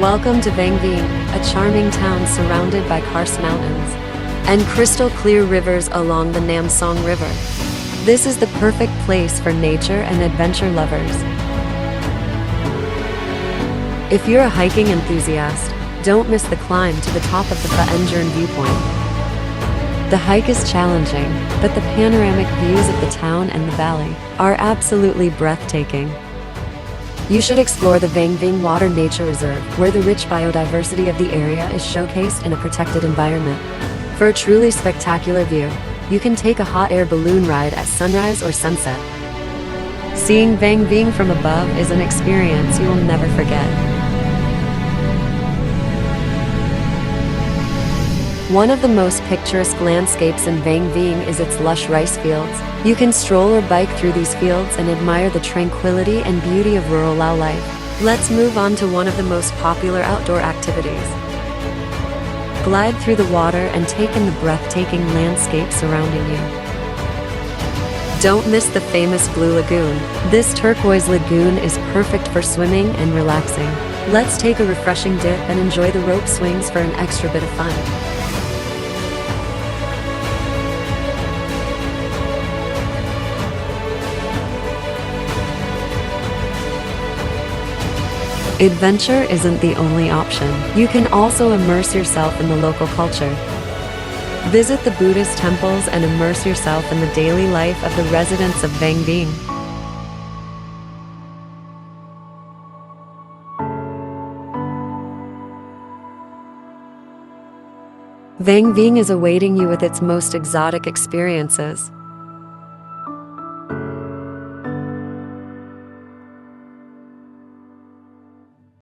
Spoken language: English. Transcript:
Welcome to Vang Vieng, a charming town surrounded by karst mountains and crystal clear rivers along the Nam Song River. This is the perfect place for nature and adventure lovers. If you're a hiking enthusiast, don't miss the climb to the top of the Vientiane viewpoint. The hike is challenging, but the panoramic views of the town and the valley are absolutely breathtaking. You should explore the Vang Vieng Water Nature Reserve, where the rich biodiversity of the area is showcased in a protected environment. For a truly spectacular view, you can take a hot air balloon ride at sunrise or sunset. Seeing Vang Vieng from above is an experience you will never forget. One of the most picturesque landscapes in Vang Vieng is its lush rice fields. You can stroll or bike through these fields and admire the tranquility and beauty of rural Lao life. Let's move on to one of the most popular outdoor activities. Glide through the water and take in the breathtaking landscape surrounding you. Don't miss the famous Blue Lagoon. This turquoise lagoon is perfect for swimming and relaxing. Let's take a refreshing dip and enjoy the rope swings for an extra bit of fun. Adventure isn't the only option. You can also immerse yourself in the local culture. Visit the Buddhist temples and immerse yourself in the daily life of the residents of Vang Vieng. Vang Vieng is awaiting you with its most exotic experiences.